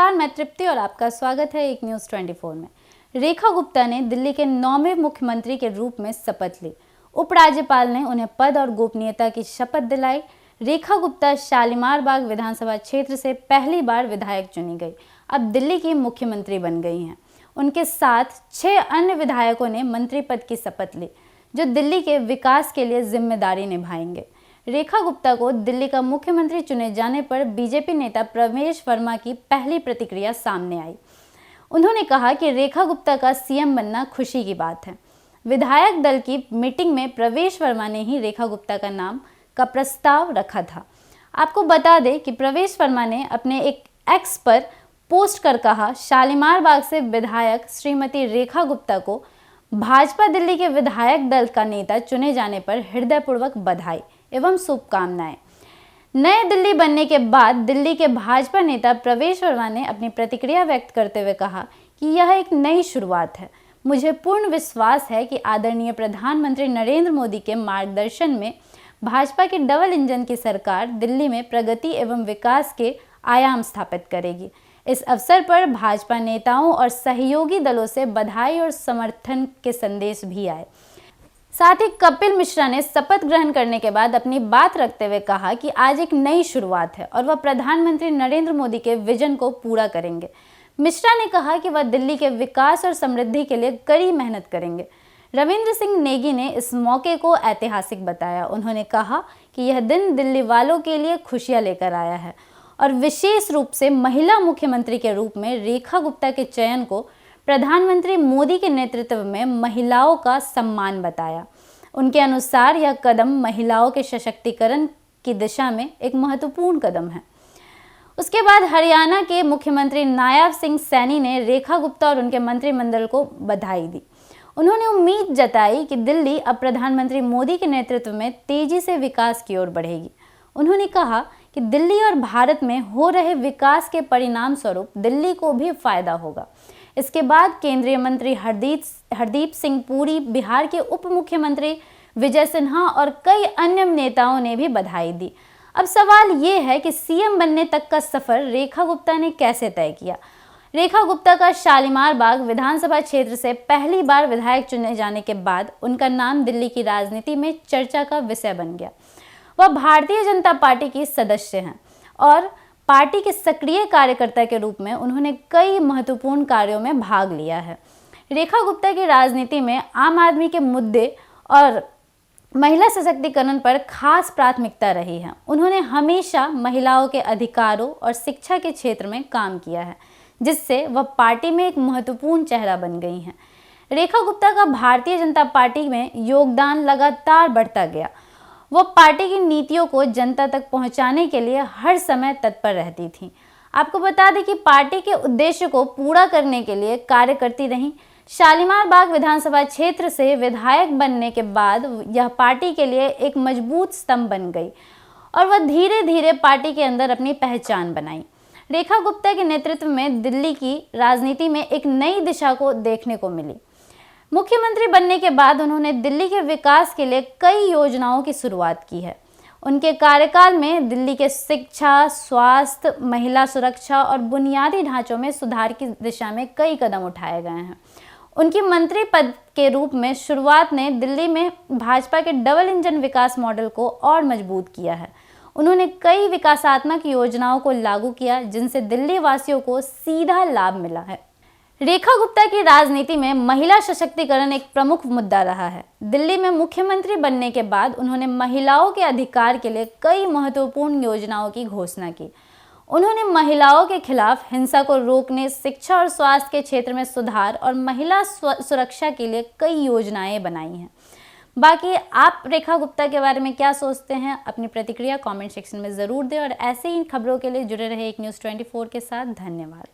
नमस्कार, मैं तृप्ति और आपका स्वागत है एक न्यूज़ 24 में। रेखा गुप्ता ने दिल्ली के 9वें मुख्यमंत्री के रूप में शपथ ली। उपराज्यपाल ने उन्हें पद और गोपनीयता की शपथ दिलाई। रेखा गुप्ता शालीमार बाग विधानसभा क्षेत्र से पहली बार विधायक चुनी गई, अब दिल्ली की मुख्यमंत्री बन गई हैं। उनके साथ 6 अन्य विधायकों ने मंत्री पद की शपथ ली, जो दिल्ली के विकास के लिए जिम्मेदारी निभाएंगे। रेखा गुप्ता को दिल्ली का मुख्यमंत्री चुने जाने पर बीजेपी नेता प्रवेश वर्मा की पहली प्रतिक्रिया सामने आई। उन्होंने कहा कि रेखा गुप्ता का सीएम बनना खुशी की बात है। विधायक दल की मीटिंग में प्रवेश वर्मा ने ही रेखा गुप्ता का नाम का प्रस्ताव रखा था। आपको बता दें कि प्रवेश वर्मा ने अपने एक एक्स पर पोस्ट कर कहा, शालीमार बाग से विधायक श्रीमती रेखा गुप्ता को भाजपा दिल्ली के विधायक दल का नेता चुने जाने पर हृदयपूर्वक बधाई एवं शुभकामनाएं। नए दिल्ली बनने के बाद दिल्ली के भाजपा नेता प्रवेश वर्मा ने अपनी प्रतिक्रिया व्यक्त करते हुए कहा कि यह एक नई शुरुआत है। मुझे पूर्ण विश्वास है कि आदरणीय प्रधानमंत्री नरेंद्र मोदी के मार्गदर्शन में भाजपा की डबल इंजन की सरकार दिल्ली में प्रगति एवं विकास के आयाम स्थापित करेगी। इस अवसर पर भाजपा नेताओं और सहयोगी दलों से बधाई और समर्थन के संदेश भी आए। साथ ही कपिल मिश्रा ने शपथ ग्रहण करने के बाद अपनी बात रखते हुए कहा कि आज एक नई शुरुआत है और वह प्रधानमंत्री नरेंद्र मोदी के विजन को पूरा करेंगे। मिश्रा ने कहा कि वह दिल्ली के विकास और समृद्धि के लिए कड़ी मेहनत करेंगे। रविंद्र सिंह नेगी ने इस मौके को ऐतिहासिक बताया। उन्होंने कहा कि यह दिन दिल्ली वालों के लिए खुशियां लेकर आया है और विशेष रूप से महिला मुख्यमंत्री के रूप में रेखा गुप्ता के चयन को प्रधानमंत्री मोदी के नेतृत्व में महिलाओं का सम्मान बताया। उनके अनुसार यह कदम महिलाओं के सशक्तिकरण की दिशा में एक महत्वपूर्ण कदम है। उसके बाद हरियाणा के मुख्यमंत्री नायब सिंह सैनी ने रेखा गुप्ता और उनके मंत्रिमंडल को बधाई दी। उन्होंने उम्मीद जताई कि दिल्ली अब प्रधानमंत्री मोदी के नेतृत्व में तेजी से विकास की ओर बढ़ेगी। उन्होंने कहा कि दिल्ली और भारत में हो रहे विकास के परिणाम स्वरूप दिल्ली को भी फायदा होगा। इसके बाद केंद्रीय मंत्री हरदीप सिंह पुरी, बिहार के उप मुख्यमंत्री विजय सिन्हा और कई अन्य नेताओं ने भी बधाई दी। अब सवाल ये है कि सीएम बनने तक का सफर रेखा गुप्ता ने कैसे तय किया। रेखा गुप्ता का शालीमार बाग विधानसभा क्षेत्र से पहली बार विधायक चुने जाने के बाद उनका नाम दिल्ली की राजनीति में चर्चा का विषय बन गया। वह भारतीय जनता पार्टी की सदस्य हैं और पार्टी के सक्रिय कार्यकर्ता के रूप में उन्होंने कई महत्वपूर्ण कार्यों में भाग लिया है। रेखा गुप्ता की राजनीति में आम आदमी के मुद्दे और महिला सशक्तिकरण पर खास प्राथमिकता रही है। उन्होंने हमेशा महिलाओं के अधिकारों और शिक्षा के क्षेत्र में काम किया है, जिससे वह पार्टी में एक महत्वपूर्ण चेहरा बन गई हैं। रेखा गुप्ता का भारतीय जनता पार्टी में योगदान लगातार बढ़ता गया। वो पार्टी की नीतियों को जनता तक पहुंचाने के लिए हर समय तत्पर रहती थी। आपको बता दें कि पार्टी के उद्देश्य को पूरा करने के लिए कार्य करती रहीं। शालीमार बाग विधानसभा क्षेत्र से विधायक बनने के बाद यह पार्टी के लिए एक मजबूत स्तंभ बन गई और वह धीरे धीरे पार्टी के अंदर अपनी पहचान बनाई। रेखा गुप्ता के नेतृत्व में दिल्ली की राजनीति में एक नई दिशा को देखने को मिली। मुख्यमंत्री बनने के बाद उन्होंने दिल्ली के विकास के लिए कई योजनाओं की शुरुआत की है। उनके कार्यकाल में दिल्ली के शिक्षा, स्वास्थ्य, महिला सुरक्षा और बुनियादी ढांचों में सुधार की दिशा में कई कदम उठाए गए हैं। उनकी मंत्री पद के रूप में शुरुआत ने दिल्ली में भाजपा के डबल इंजन विकास मॉडल को और मजबूत किया है। उन्होंने कई विकासात्मक योजनाओं को लागू किया, जिनसे दिल्ली वासियों को सीधा लाभ मिला है। रेखा गुप्ता की राजनीति में महिला सशक्तिकरण एक प्रमुख मुद्दा रहा है। दिल्ली में मुख्यमंत्री बनने के बाद उन्होंने महिलाओं के अधिकार के लिए कई महत्वपूर्ण योजनाओं की घोषणा की। उन्होंने महिलाओं के खिलाफ हिंसा को रोकने, शिक्षा और स्वास्थ्य के क्षेत्र में सुधार और महिला सुरक्षा के लिए कई योजनाएं बनाई हैं। बाकी आप रेखा गुप्ता के बारे में क्या सोचते हैं, अपनी प्रतिक्रिया कमेंट सेक्शन में ज़रूर दें और ऐसे ही खबरों के लिए जुड़े रहे एक न्यूज़ 24 के साथ। धन्यवाद।